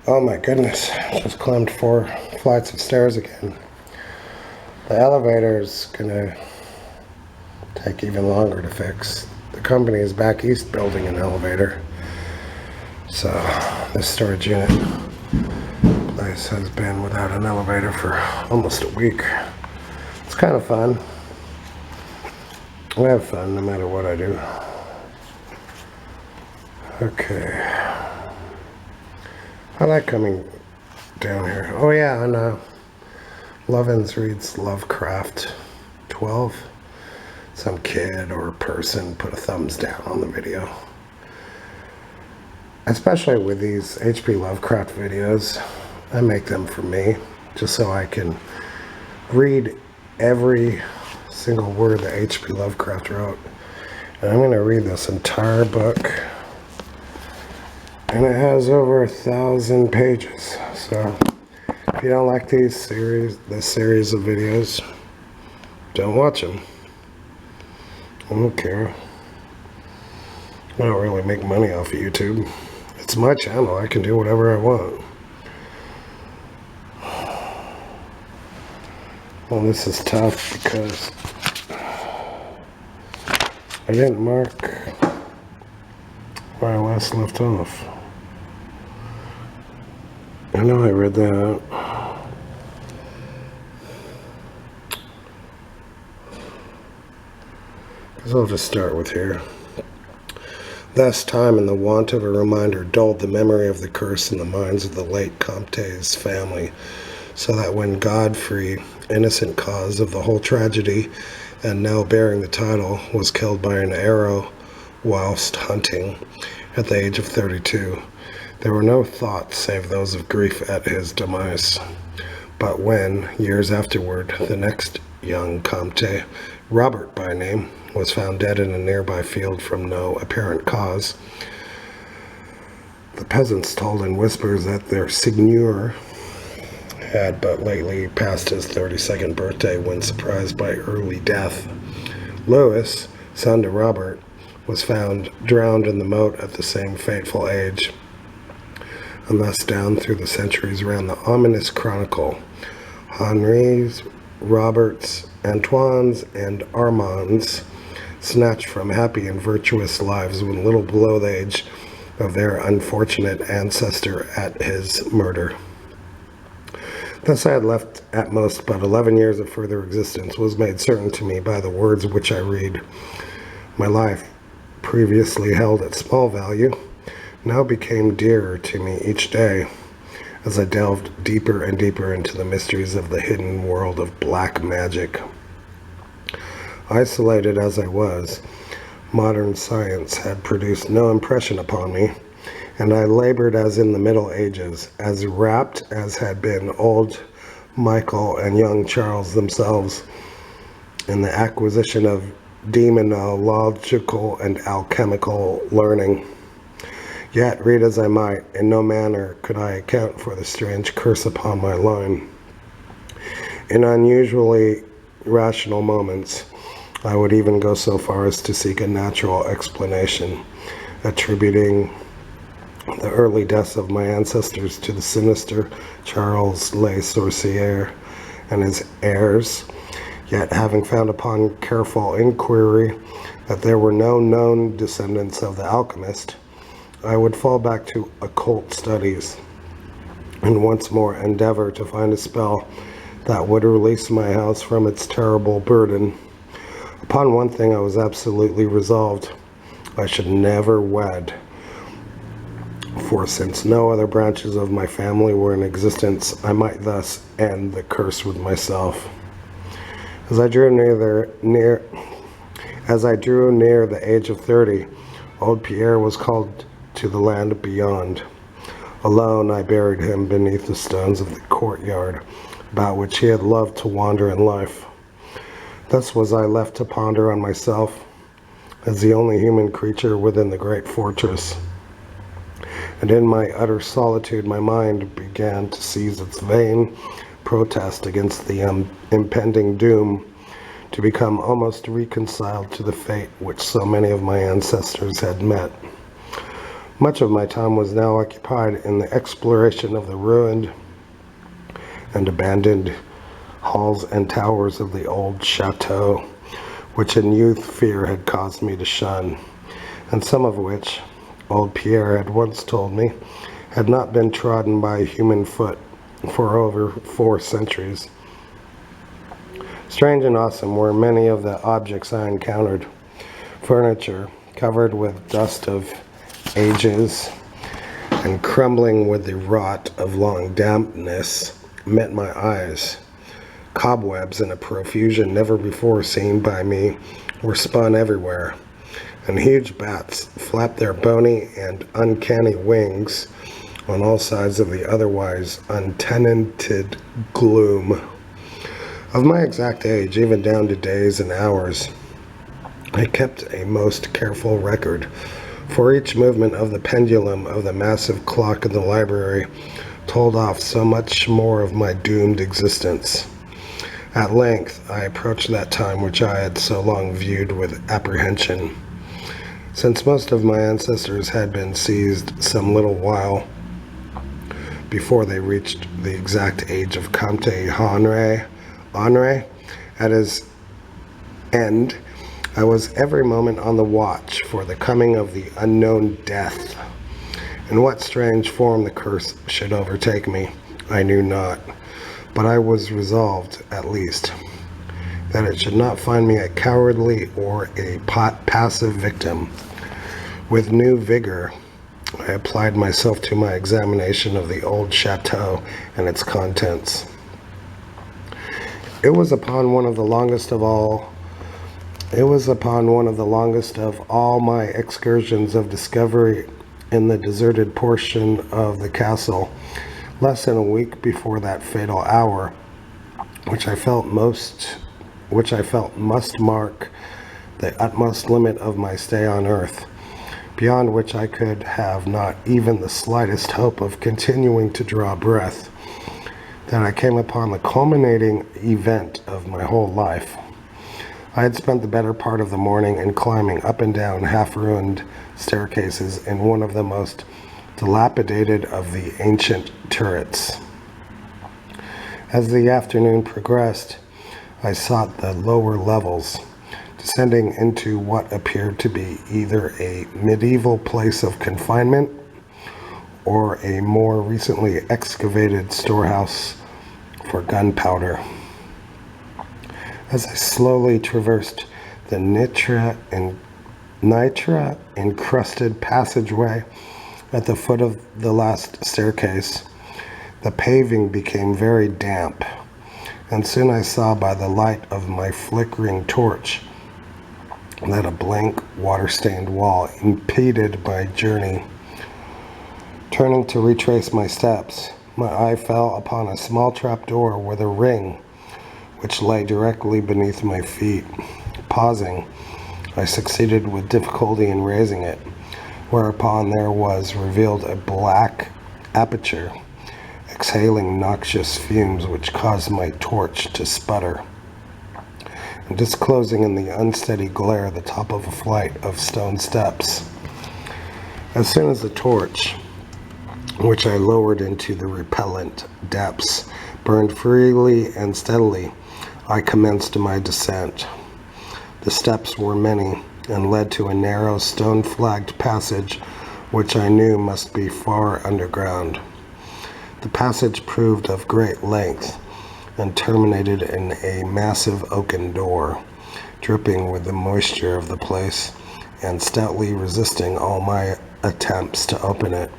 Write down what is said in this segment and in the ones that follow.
Oh my goodness, just climbed 4 flights of stairs again. The elevator's gonna take even longer to fix. The company is back east building an elevator. So this storage unit place has been without an elevator for almost a week. It's kind of fun. I have fun no matter what I do. Okay. I like coming down here. Oh yeah, and Lovins reads Lovecraft 12. Some kid or person put a thumbs down on the video. Especially with these H.P. Lovecraft videos, I make them for me, just so I can read every single word that H.P. Lovecraft wrote. And I'm going to read this entire book. And it has over 1,000 pages. So if you don't like this series of videos, don't watch them. I don't care. I don't really make money off of YouTube. It's my channel. I can do whatever I want. Well, this is tough because I didn't mark where I last left off. I know I read that. So I'll just start with here. Thus time and the want of a reminder dulled the memory of the curse in the minds of the late Comte's family, so that when Godfrey, innocent cause of the whole tragedy, and now bearing the title, was killed by an arrow whilst hunting, at the age of 32, there were no thoughts save those of grief at his demise. But when, years afterward, the next young Comte, Robert by name, was found dead in a nearby field from no apparent cause, the peasants told in whispers that their seigneur had but lately passed his 32nd birthday when surprised by early death. Louis, son to Robert, was found drowned in the moat at the same fateful age. And thus down through the centuries ran the ominous chronicle. Henri's, Robert's, Antoine's, and Armand's, snatched from happy and virtuous lives when little below the age of their unfortunate ancestor at his murder. Thus I had left at most but 11 years of further existence was made certain to me by the words which I read. My life, previously held at small value, now became dearer to me each day as I delved deeper and deeper into the mysteries of the hidden world of black magic. Isolated as I was, modern science had produced no impression upon me, and I labored as in the Middle Ages, as rapt as had been old Michael and young Charles themselves in the acquisition of demonological and alchemical learning. Yet, read as I might, in no manner could I account for the strange curse upon my line. In unusually rational moments, I would even go so far as to seek a natural explanation, attributing the early deaths of my ancestors to the sinister Charles Le Sorcier and his heirs. Yet, having found upon careful inquiry that there were no known descendants of the Alchemist, I would fall back to occult studies and once more endeavor to find a spell that would release my house from its terrible burden. Upon one thing I was absolutely resolved: I should never wed, for since no other branches of my family were in existence, I might thus end the curse with myself. As I drew near the age of 30, old Pierre was called to the land beyond. Alone I buried him beneath the stones of the courtyard, about which he had loved to wander in life. Thus was I left to ponder on myself, as the only human creature within the great fortress. And in my utter solitude my mind began to seize its vain protest against the impending doom, to become almost reconciled to the fate which so many of my ancestors had met. Much of my time was now occupied in the exploration of the ruined and abandoned halls and towers of the old chateau, which in youth fear had caused me to shun, and some of which, old Pierre had once told me, had not been trodden by a human foot for over 4 centuries. Strange and awesome were many of the objects I encountered. Furniture covered with dust of ages and crumbling with the rot of long dampness met my eyes. Cobwebs in a profusion never before seen by me were spun everywhere, and huge bats flapped their bony and uncanny wings on all sides of the otherwise untenanted gloom. Of my exact age, even down to days and hours, I kept a most careful record, for each movement of the pendulum of the massive clock in the library told off so much more of my doomed existence. At length, I approached that time which I had so long viewed with apprehension. Since most of my ancestors had been seized some little while before they reached the exact age of Comte Henri, at his end, I was every moment on the watch for the coming of the unknown death. In what strange form the curse should overtake me, I knew not, but I was resolved, at least, that it should not find me a cowardly or a passive victim. With new vigor, I applied myself to my examination of the old chateau and its contents. It was upon one of the longest of all my excursions of discovery in the deserted portion of the castle, less than a week before that fatal hour, which I felt must mark the utmost limit of my stay on earth, beyond which I could have not even the slightest hope of continuing to draw breath, that I came upon the culminating event of my whole life. I had spent the better part of the morning in climbing up and down half-ruined staircases in one of the most dilapidated of the ancient turrets. As the afternoon progressed, I sought the lower levels, descending into what appeared to be either a medieval place of confinement or a more recently excavated storehouse for gunpowder. As I slowly traversed the nitra-encrusted passageway at the foot of the last staircase, the paving became very damp, and soon I saw by the light of my flickering torch that a blank, water-stained wall impeded my journey. Turning to retrace my steps, my eye fell upon a small trapdoor with a ring, which lay directly beneath my feet. Pausing, I succeeded with difficulty in raising it, whereupon there was revealed a black aperture, exhaling noxious fumes which caused my torch to sputter, and disclosing in the unsteady glare the top of a flight of stone steps. As soon as the torch, which I lowered into the repellent depths, burned freely and steadily, I commenced my descent. The steps were many, and led to a narrow stone-flagged passage which I knew must be far underground. The passage proved of great length, and terminated in a massive oaken door, dripping with the moisture of the place, and stoutly resisting all my attempts to open it.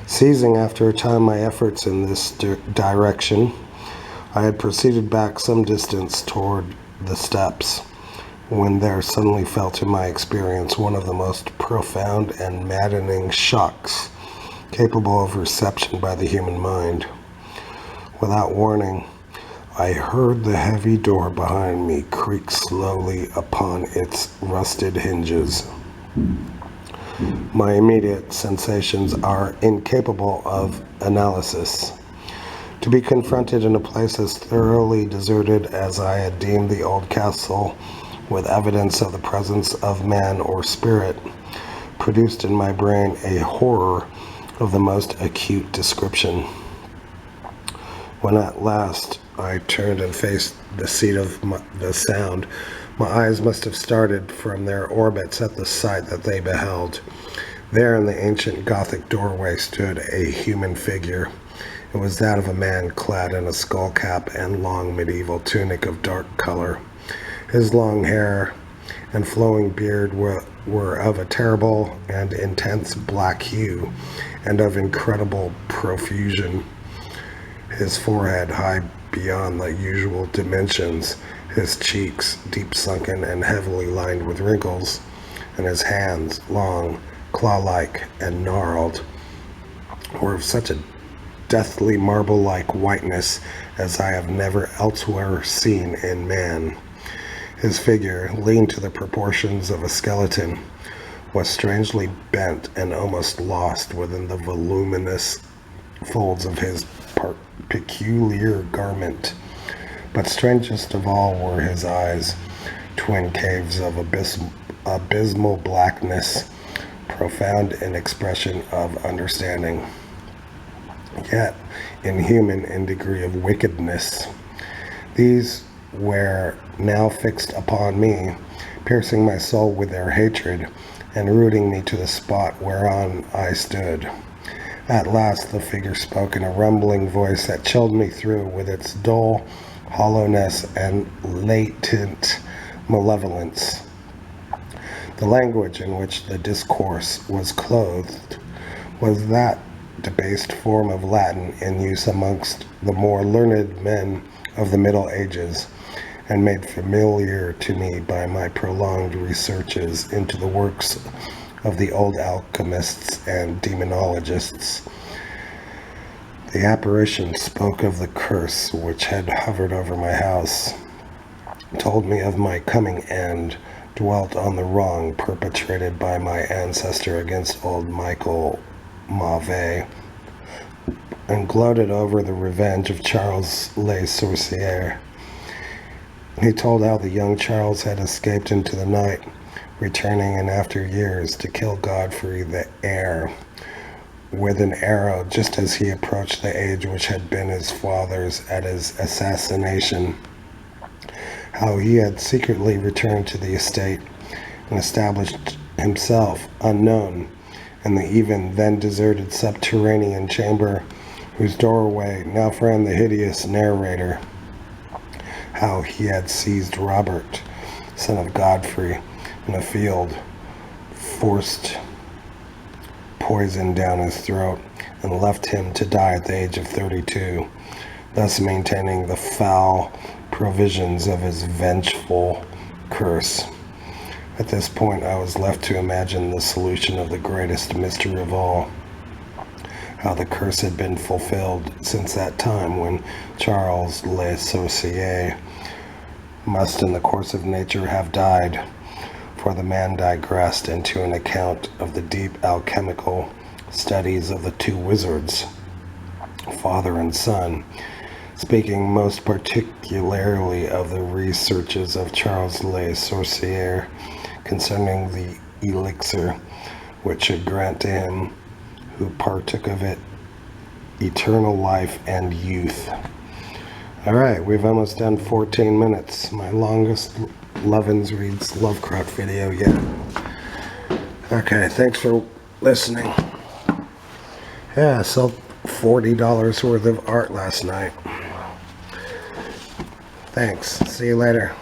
Ceasing after a time my efforts in this direction, I had proceeded back some distance toward the steps, when there suddenly fell to my experience one of the most profound and maddening shocks capable of reception by the human mind. Without warning, I heard the heavy door behind me creak slowly upon its rusted hinges. My immediate sensations are incapable of analysis. To be confronted in a place as thoroughly deserted as I had deemed the old castle, with evidence of the presence of man or spirit, produced in my brain a horror of the most acute description. When at last I turned and faced the seat of the sound, my eyes must have started from their orbits at the sight that they beheld. There in the ancient Gothic doorway stood a human figure. It was that of a man clad in a skull cap and long medieval tunic of dark color. His long hair and flowing beard were of a terrible and intense black hue and of incredible profusion. His forehead high beyond the usual dimensions, his cheeks deep sunken and heavily lined with wrinkles, and his hands, long, claw-like, and gnarled, were of such a deathly marble-like whiteness as I have never elsewhere seen in man. His figure, lean to the proportions of a skeleton, was strangely bent and almost lost within the voluminous folds of his peculiar garment. But strangest of all were his eyes, twin caves of abysmal blackness, profound in expression of understanding, yet inhuman in degree of wickedness. These were now fixed upon me, piercing my soul with their hatred, and rooting me to the spot whereon I stood. At last the figure spoke in a rumbling voice that chilled me through with its dull hollowness and latent malevolence. The language in which the discourse was clothed was that debased form of Latin in use amongst the more learned men of the Middle Ages, and made familiar to me by my prolonged researches into the works of the old alchemists and demonologists. The apparition spoke of the curse which had hovered over my house, told me of my coming end, dwelt on the wrong perpetrated by my ancestor against old Michael Mauvais, and gloated over the revenge of Charles Le Sorcier. He told how the young Charles had escaped into the night, returning in after years to kill Godfrey the heir with an arrow just as he approached the age which had been his father's at his assassination. How he had secretly returned to the estate and established himself unknown in the even then deserted subterranean chamber whose doorway now framed the hideous narrator. How he had seized Robert, son of Godfrey, in a field, forced poison down his throat, and left him to die at the age of 32, thus maintaining the foul provisions of his vengeful curse. At this point, I was left to imagine the solution of the greatest mystery of all, how the curse had been fulfilled since that time when Charles Le Sorcier must in the course of nature have died, for the man digressed into an account of the deep alchemical studies of the two wizards, father and son, speaking most particularly of the researches of Charles Le Sorcier concerning the elixir which should grant to him who partook of it eternal life and youth. All right, we've almost done 14 minutes. My longest Lovins reads Lovecraft video yet. Okay, thanks for listening. Yeah, I sold $40 worth of art last night. Thanks. See you later.